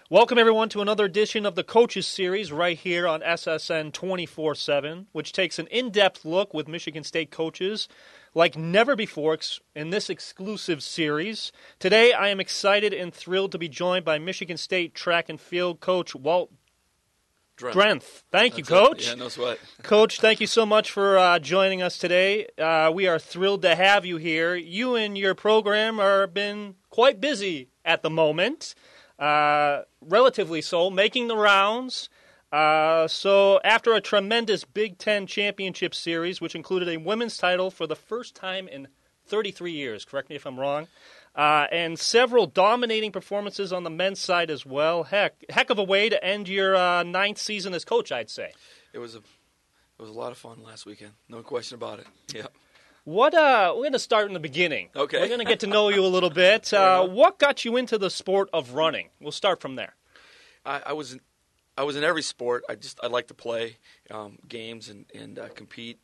Welcome, everyone, to another edition of the Coaches Series right here on SSN 24/7, which takes an in-depth look with Michigan State coaches like never before in this exclusive series. Today, I am excited and thrilled to be joined by Michigan State track and field coach Walt Drenth. Thank you, Coach. Yeah, no sweat. Coach, thank you so much for joining us today. We are thrilled to have you here. You and your program have been quite busy at the moment. Relatively so, making the rounds. So after a tremendous Big Ten championship series, which included a women's title for the first time in 33 years, correct me if I'm wrong, and several dominating performances on the men's side as well. Heck of a way to end your ninth season as coach, I'd say. It was a lot of fun last weekend. No question about it. Yeah. We're going to start in the beginning. Okay. We're going to get to know you a little bit. What got you into the sport of running? We'll start from there. I was in every sport. I like to play games and compete.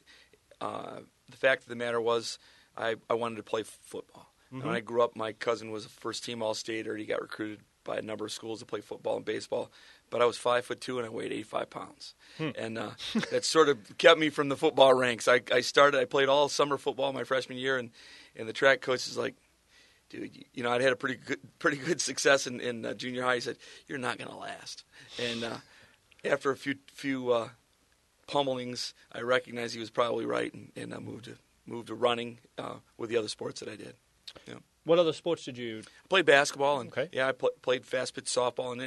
The fact of the matter was I wanted to play football. Mm-hmm. And when I grew up, my cousin was a first-team All-Stater. He got recruited by a number of schools to play football and baseball. But I was 5'2" and I weighed 85 pounds. And that sort of kept me from the football ranks. I played all summer football my freshman year, and the track coach is like, dude, I'd had a pretty good success in junior high. He said, you're not going to last. And after a few pummelings, I recognized he was probably right, and I moved to running with the other sports that I did. Yeah. What other sports did you? I played basketball, and okay. I played fast pitch softball, and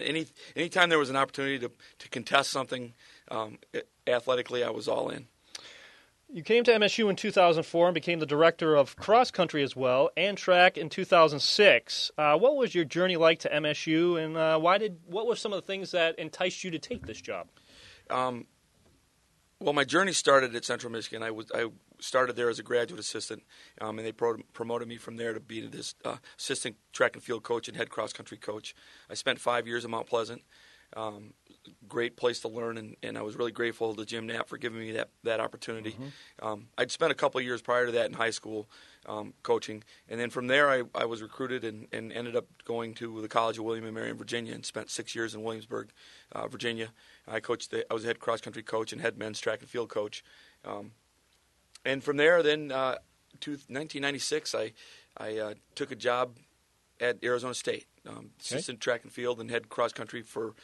anytime there was an opportunity to contest something athletically, I was all in. You came to MSU in 2004 and became the director of cross country as well and track in 2006. What was your journey like to MSU, and what were some of the things that enticed you to take this job? Well, my journey started at Central Michigan. I started there as a graduate assistant, and they promoted me from there to be this assistant track and field coach and head cross-country coach. I spent 5 years at Mount Pleasant. Great place to learn, and I was really grateful to Jim Knapp for giving me that opportunity. Mm-hmm. I'd spent a couple of years prior to that in high school coaching, and then from there I was recruited and ended up going to the College of William & Mary in Virginia and spent 6 years in Williamsburg, Virginia. I was a head cross-country coach and head men's track and field coach. And from there, then, to 1996, I took a job at Arizona State, assistant track and field and head cross country for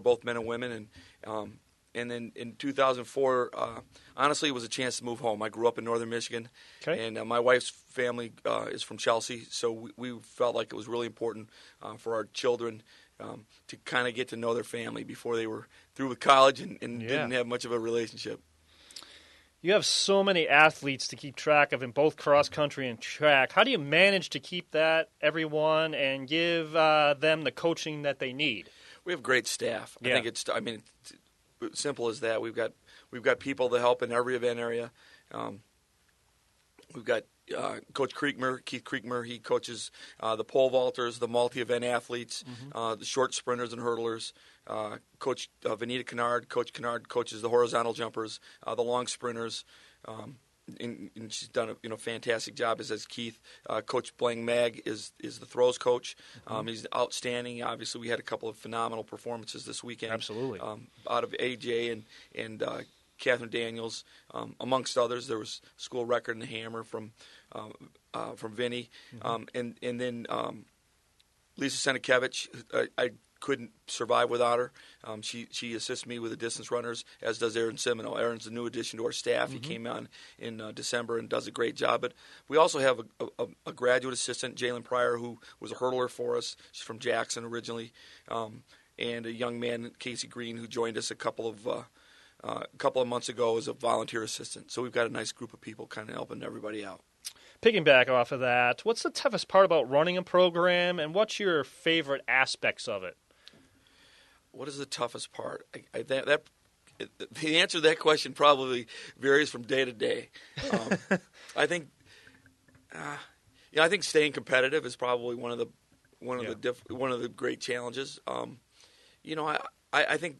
both men and women, and then in 2004, honestly, it was a chance to move home. I grew up in northern Michigan, and my wife's family is from Chelsea, so we felt like it was really important for our children to kind of get to know their family before they were through with college and didn't have much of a relationship. You have so many athletes to keep track of in both cross country and track. How do you manage to keep everyone, and give them the coaching that they need? We have great staff. Yeah. I think it's simple as that. We've got people to help in every event area. We've got Coach Keith Kriegmer. He coaches the pole vaulters, the multi-event athletes, the short sprinters and hurdlers. Coach Vanita Kennard. Coach Kennard coaches the horizontal jumpers, the long sprinters, and she's done a fantastic job, as Keith. Coach Blang Mag is the throws coach. He's outstanding. Obviously, we had a couple of phenomenal performances this weekend. Absolutely. Out of AJ and Catherine Daniels, amongst others. There was school record in the hammer from Vinny, and then Lisa Senikevich. I couldn't survive without her. She assists me with the distance runners, as does Aaron Semino. Aaron's a new addition to our staff. Mm-hmm. He came on in December and does a great job. But we also have a graduate assistant, Jalen Pryor, who was a hurdler for us. She's from Jackson originally, and a young man, Casey Green, who joined us a couple of months ago as a volunteer assistant. So we've got a nice group of people kind of helping everybody out. Picking back off of that, what's the toughest part about running a program, and what's your favorite aspects of it? What is the toughest part? The answer to that question probably varies from day to day. I think staying competitive is probably one of the great challenges. I think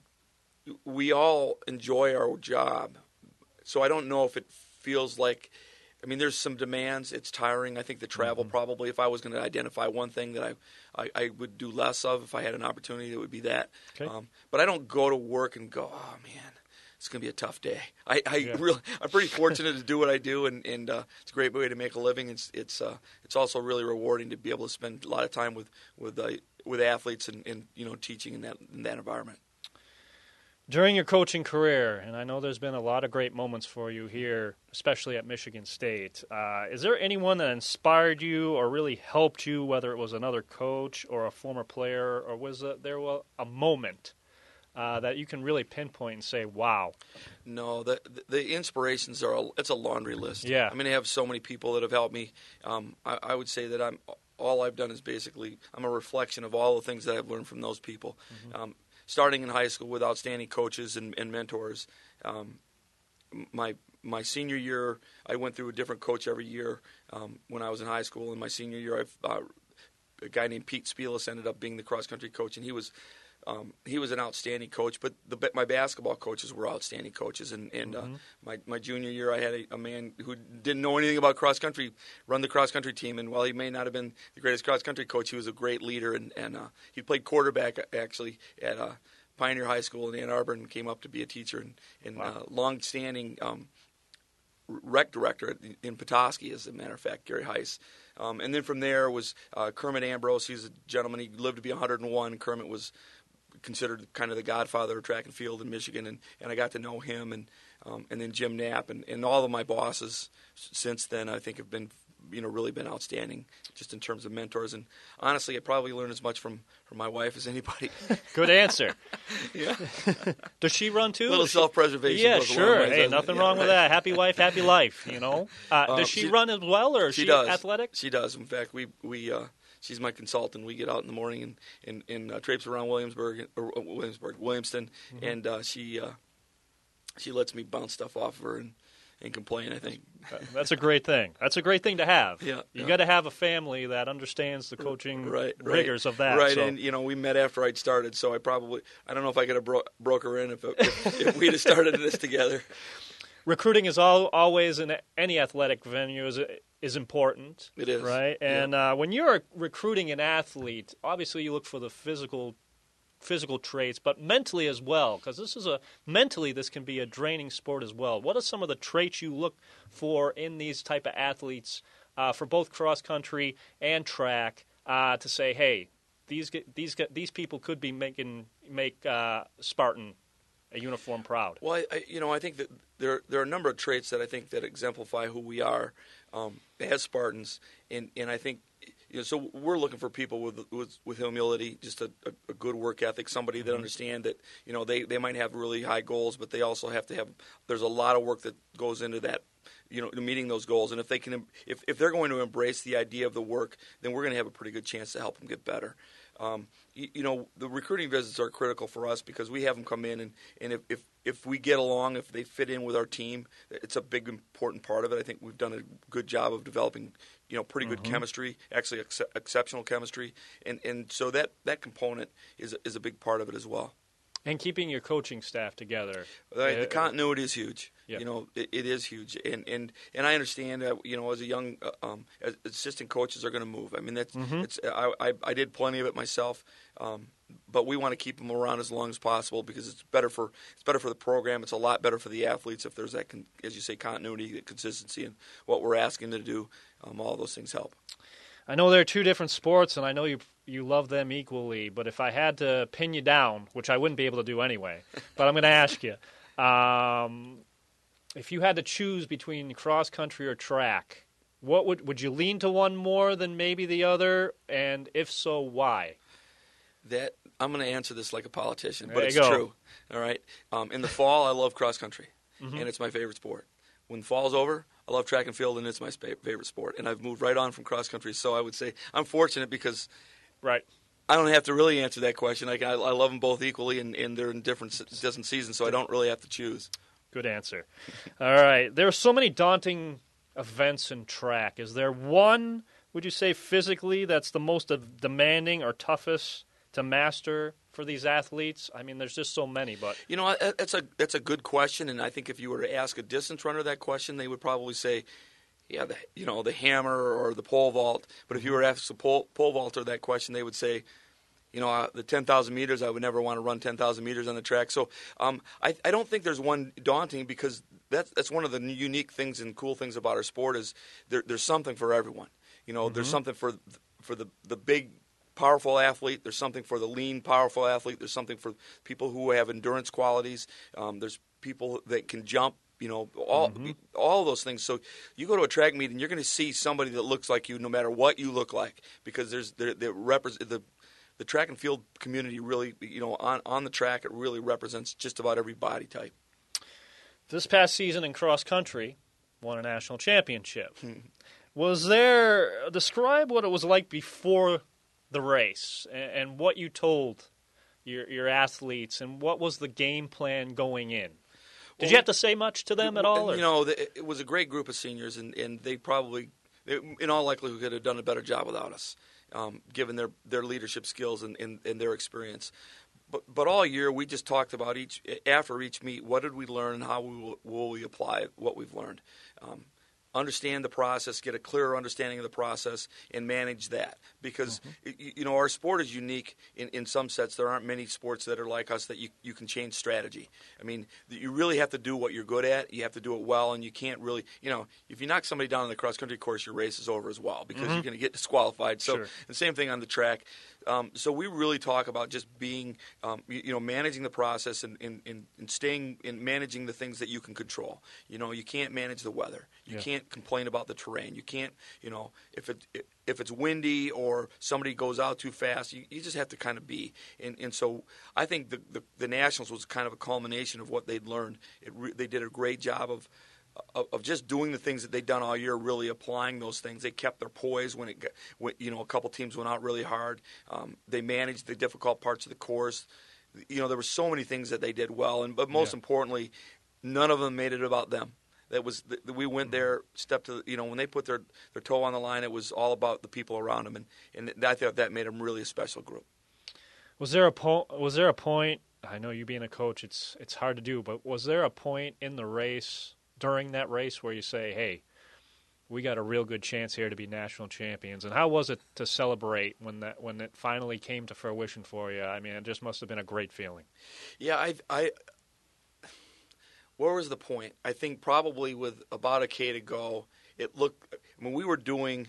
we all enjoy our job, so I don't know if it feels like I mean, there's some demands. It's tiring. I think the travel probably, if I was going to identify one thing that I would do less of if I had an opportunity, it would be that. Okay. But I don't go to work and go, oh, man, it's going to be a tough day. I'm pretty fortunate to do what I do, and it's a great way to make a living. It's also really rewarding to be able to spend a lot of time with athletes and teaching in that environment. During your coaching career, and I know there's been a lot of great moments for you here, especially at Michigan State, is there anyone that inspired you or really helped you, whether it was another coach or a former player, or was there a moment that you can really pinpoint and say, wow? No, the inspirations it's a laundry list. Yeah. I mean, I have so many people that have helped me. I would say that all I've done is basically I'm a reflection of all the things that I've learned from those people. Starting in high school with outstanding coaches and mentors. My senior year, I went through a different coach every year when I was in high school. In my senior year, a guy named Pete Spielis ended up being the cross-country coach, and he was an outstanding coach. But my basketball coaches were outstanding coaches. And my junior year, I had a man who didn't know anything about cross-country run the cross-country team. And while he may not have been the greatest cross-country coach, he was a great leader. And he played quarterback, actually, at Pioneer High School in Ann Arbor and came up to be a teacher. And Wow. long-standing rec director in Petoskey, as a matter of fact, Gary Heiss. And then from there was Kermit Ambrose. He's a gentleman. He lived to be 101. Kermit was considered kind of the godfather of track and field in Michigan, and I got to know him, and then Jim Knapp, and all of my bosses since then I think have been really been outstanding just in terms of mentors. And honestly, I probably learned as much from my wife as anybody. Good answer. Yeah. Does she run too? A little self-preservation. Yeah, goes a long sure. ways, Hey, doesn't nothing it? wrong Yeah, with right. that. Happy wife, happy life. Does she run as well, or is she does. athletic? She does. In fact, we she's my consultant. We get out in the morning and traipse around Williamston, and she lets me bounce stuff off of her and complain, I think. That's a great thing. That's a great thing to have. Yeah, You yeah. got to have a family that understands the coaching rigors of that. Right, so. and we met after I'd started, so I don't know if I could have broke her in if we'd have started this together. Recruiting is always in any athletic venue is important. It is. Right? And when you're recruiting an athlete, obviously you look for the physical traits, but mentally as well, because mentally this can be a draining sport as well. What are some of the traits you look for in these type of athletes for both cross country and track to say, hey, these people could be make Spartan a uniform proud? Well, I think that there are a number of traits that I think that exemplify who we are as Spartans, and I think. So we're looking for people with humility, just a good work ethic, somebody that understand that they might have really high goals, but they also have to have. There's a lot of work that goes into that, meeting those goals. And if they're going to embrace the idea of the work, then we're going to have a pretty good chance to help them get better. The recruiting visits are critical for us because we have them come in, and if we get along, if they fit in with our team, it's a big important part of it. I think we've done a good job of developing pretty good chemistry, actually exceptional chemistry, and so that component is a big part of it as well. And keeping your coaching staff together. The continuity is huge. Yeah. It is huge, and I understand that as a young as assistant coaches are going to move. I mean I did plenty of it myself, but we want to keep them around as long as possible because it's better for the program. It's a lot better for the athletes if there's that as you say continuity, consistency, and what we're asking them to do. All those things help. I know there are two different sports, and I know you love them equally, but if I had to pin you down, which I wouldn't be able to do anyway, but I'm going to ask you, if you had to choose between cross-country or track, what would you lean to one more than maybe the other, and if so, why? That I'm going to answer this like a politician, There but you it's go. true. All right. In the fall, I love cross-country, and it's my favorite sport. When fall's over, I love track and field, and it's my favorite sport. And I've moved right on from cross country, so I would say I'm fortunate because Right. I don't have to really answer that question. I love them both equally, and they're in different seasons, so I don't really have to choose. Good answer. All right. There are so many daunting events in track. Is there one, would you say, physically that's the most demanding or toughest to master for these athletes? I mean, there's just so many, but That's a good question, and I think if you were to ask a distance runner that question, they would probably say, the hammer or the pole vault. But if you were asked a pole vaulter that question, they would say, the 10,000 meters, I would never want to run 10,000 meters on the track. So I don't think there's one daunting, because that's one of the unique things and cool things about our sport is there's something for everyone. There's something for the big, powerful athlete. There's something for the lean, powerful athlete. There's something for people who have endurance qualities. There's people that can jump. All of those things. So you go to a track meet and you're going to see somebody that looks like you, no matter what you look like, because the track and field community really, on the track, it really represents just about every body type. This past season in cross country, won a national championship. Describe what it was like before the race and what you told your athletes, and what was the game plan going in? Did you have to say much to them at all? It was a great group of seniors, and they probably, in all likelihood, could have done a better job without us, given their leadership skills and their experience. But all year, we just talked about after each meet, what did we learn and how will we apply what we've learned. Understand the process, get a clearer understanding of the process, and manage that. Because, our sport is unique in some sets. There aren't many sports that are like us that you can change strategy. I mean, you really have to do what you're good at. You have to do it well, and you can't really, if you knock somebody down on the cross-country course, your race is over as well, because you're going to get disqualified. So, the same thing on the track. So we really talk about just being, managing the process and staying and managing the things that you can control. You can't manage the weather. You can't complain about the terrain. You can't, if it's windy or somebody goes out too fast, you just have to kind of be. And so I think the Nationals was kind of a culmination of what they'd learned. They did a great job of just doing the things that they'd done all year, really applying those things. They kept their poise when a couple teams went out really hard. They managed the difficult parts of the course. There were so many things that they did well, but most importantly, none of them made it about them. We went there, stepped to when they put their toe on the line, it was all about the people around them, and I thought that made them really a special group. Was there a point? I know you being a coach, it's hard to do, but was there a point in the race, during that race, where you say, hey, we got a real good chance here to be national champions? And how was it to celebrate when it finally came to fruition for you? I mean, it just must have been a great feeling. Yeah, where was the point? I think probably with about a K to go, we were doing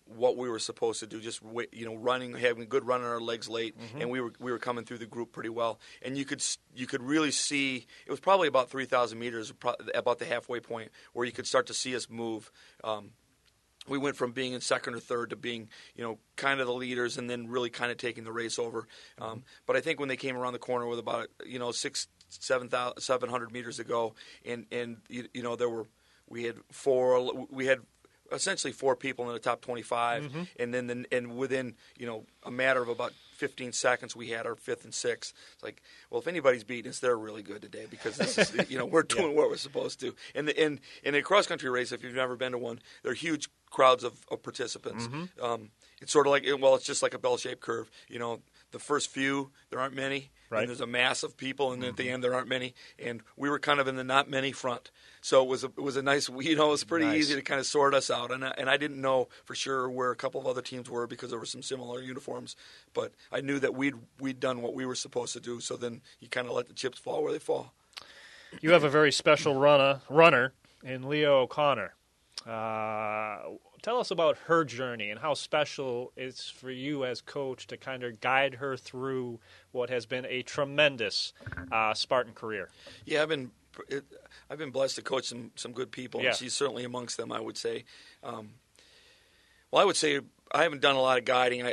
what we were supposed to do, just running, having a good run on our legs late, and we were coming through the group pretty well. And you could really see, it was probably about 3,000 meters, about the halfway point, where you could start to see us move. We went from being in second or third to being, kind of the leaders, and then really kind of taking the race over. But I think when they came around the corner with about 700 meters to go, and we had essentially four people in the top 25, and then and within a matter of about 15 seconds, we had our fifth and sixth. It's like, well, if anybody's beating us, they're really good today, because this is we're doing what we're supposed to. And in a cross country race, if you've never been to one, there are huge crowds of participants. It's sort of like, it's just like a bell-shaped curve. The first few, there aren't many, and there's a mass of people, and at the end there aren't many, and we were kind of in the not many front. So it was a nice, it was pretty easy to kind of sort us out, and I didn't know for sure where a couple of other teams were, because there were some similar uniforms, but I knew that we'd done what we were supposed to do. So then you kind of let the chips fall where they fall. You have a very special runner in Leo O'Connor. Tell us about her journey and how special it's for you as coach to kind of guide her through what has been a tremendous Spartan career. Yeah, I've been blessed to coach some good people, and she's certainly amongst them, I would say. I would say I haven't done a lot of guiding.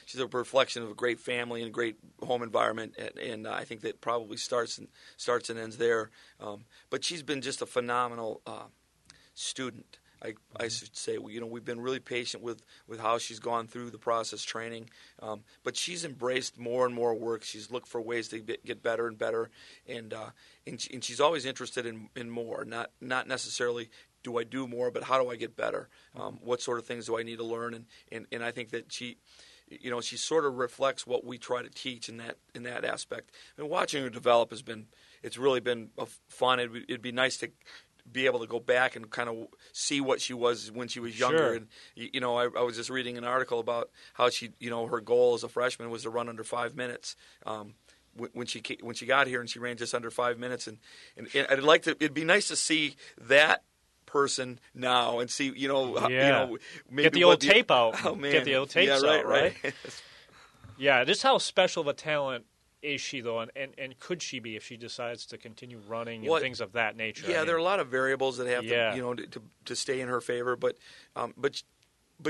She's a reflection of a great family and great home environment, and I think that probably starts and ends there. But she's been just a phenomenal student, I should say. We've been really patient with how she's gone through the process training, but she's embraced more and more work. She's looked for ways to get better and better, and she's always interested in more, not necessarily do I do more, but how do I get better? What sort of things do I need to learn? And I think that she sort of reflects what we try to teach in that aspect. And watching her develop it's really been fun. It'd be nice to be able to go back and kind of see what she was when she was younger. Sure. And I was just reading an article about how she, her goal as a freshman was to run under 5 minutes. When she got here, and she ran just under 5 minutes, and it'd be nice to see that person now and see maybe get the old tape out. Oh man, get the old tapes out, right? Right. Yeah, just how special of a talent is she though, and could she be if she decides to continue running and things of that nature? Yeah, there are a lot of variables that have to stay in her favor, but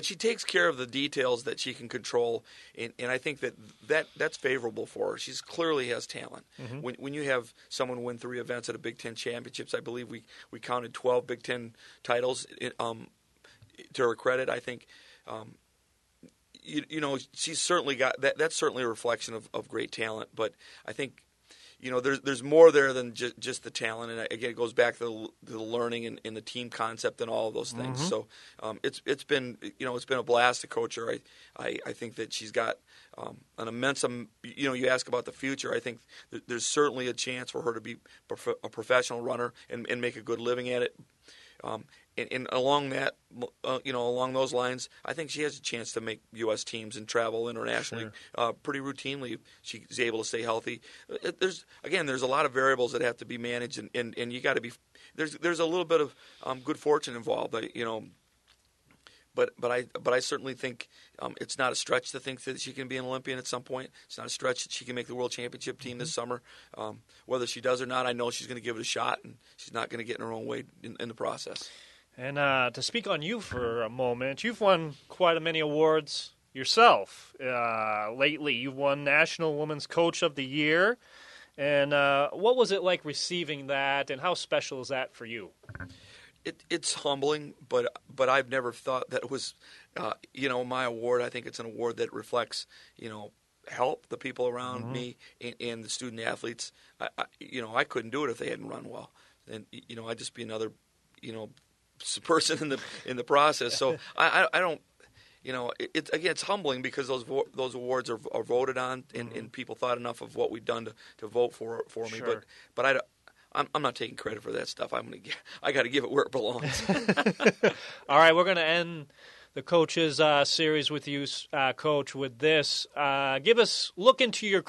she takes care of the details that she can control, and I think that's favorable for her. She clearly has talent. Mm-hmm. When you have someone win 3 events at a Big Ten championships, I believe we counted 12 Big Ten titles to her credit. I think she's certainly got that. That's certainly a reflection of great talent. But I think there's more there than just the talent. And again, it goes back to the learning and the team concept and all of those things. Mm-hmm. So it's been a blast to coach her. I think that she's got an immense. You ask about the future. I think there's certainly a chance for her to be a professional runner and make a good living at it. And along that, along those lines, I think she has a chance to make U.S. teams and travel internationally pretty routinely if she's able to stay healthy. There's a lot of variables that have to be managed, and you got to be. There's a little bit of good fortune involved, But I certainly think it's not a stretch to think that she can be an Olympian at some point. It's not a stretch that she can make the World Championship team this summer. Whether she does or not, I know she's going to give it a shot, and she's not going to get in her own way in the process. And to speak on you for a moment, you've won quite a many awards yourself lately. You've won National Women's Coach of the Year. And what was it like receiving that, and how special is that for you? It's humbling, but I've never thought that it was, my award. I think it's an award that reflects, help the people around me and the student athletes. I couldn't do it if they hadn't run well, and I'd just be another, person in the process. So I don't. It's humbling because those awards are voted on, and people thought enough of what we've done to vote for me. Sure. But I'm not taking credit for that stuff. I got to give it where it belongs. All right, we're going to end the coaches series with you, Coach, with this. Look into your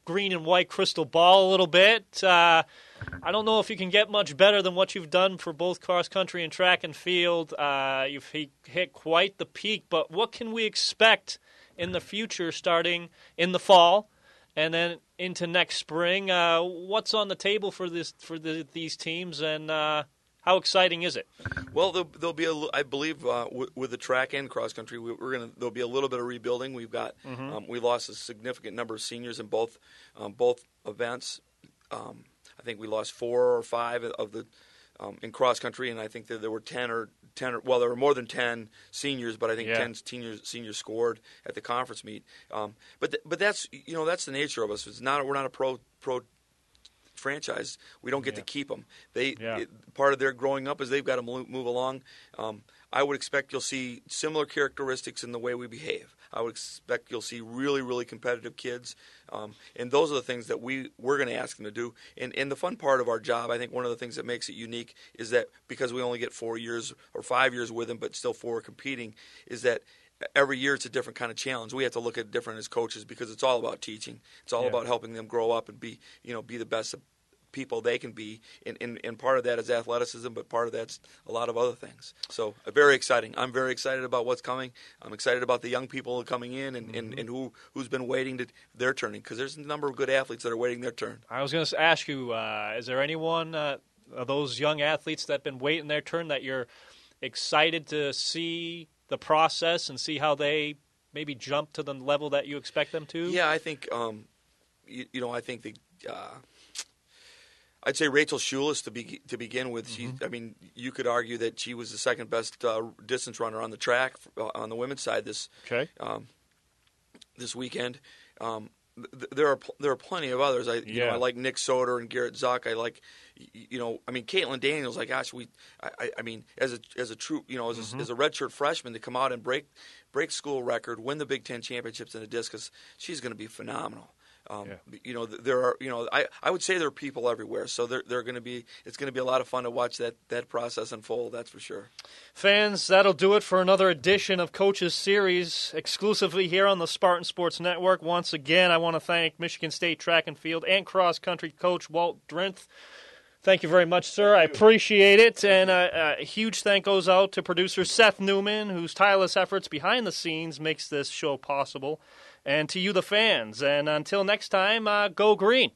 green and white crystal ball a little bit. I don't know if you can get much better than what you've done for both cross country and track and field. You've hit quite the peak, but what can we expect in the future starting in the fall and then into next spring? What's on the table for these teams, and how exciting is it? Well, there'll be I believe with the track and cross country, there'll be a little bit of rebuilding. We've got we lost a significant number of seniors in both events. I think we lost 4 or 5 of the in cross country, and I think that there were 10 or there were more than 10 seniors, but I think 10 seniors scored at the conference meet. But that's that's the nature of us. We're not a pro franchise. We don't get to keep them. Part of their growing up is they've got to move along. I would expect you'll see similar characteristics in the way we behave. I would expect you'll see really, really competitive kids, and those are the things that we're going to ask them to do. And the fun part of our job, I think one of the things that makes it unique is that because we only get 4 years or 5 years with them, but still 4 competing, is that every year it's a different kind of challenge. We have to look at it different as coaches because it's all about teaching. It's all about helping them grow up and be the best people they can be, and part of that is athleticism, but part of that's a lot of other things. So very exciting. I'm very excited about what's coming. I'm excited about the young people coming in and who's been waiting their turning, because there's a number of good athletes that are waiting their turn. I was going to ask you, is there anyone of those young athletes that have been waiting their turn that you're excited to see the process and see how they maybe jump to the level that you expect them to? Yeah, I think I think I'd say Rachel Schulis to begin with. You could argue that she was the second best distance runner on the track on the women's side this weekend. There are plenty of others. I like Nick Soder and Garrett Zuck. I like Caitlin Daniels. Like, gosh, as a true as a redshirt freshman to come out and break school record, win the Big Ten championships in a discus, she's going to be phenomenal. There are, I would say there are people everywhere. So it's going to be a lot of fun to watch that process unfold. That's for sure. Fans, that'll do it for another edition of Coaches Series, exclusively here on the Spartan Sports Network. Once again, I want to thank Michigan State track and field and cross country coach Walt Drenth. Thank you very much, sir. I appreciate it. And a huge thank goes out to producer Seth Newman, whose tireless efforts behind the scenes makes this show possible. And to you, the fans. And until next time, go green.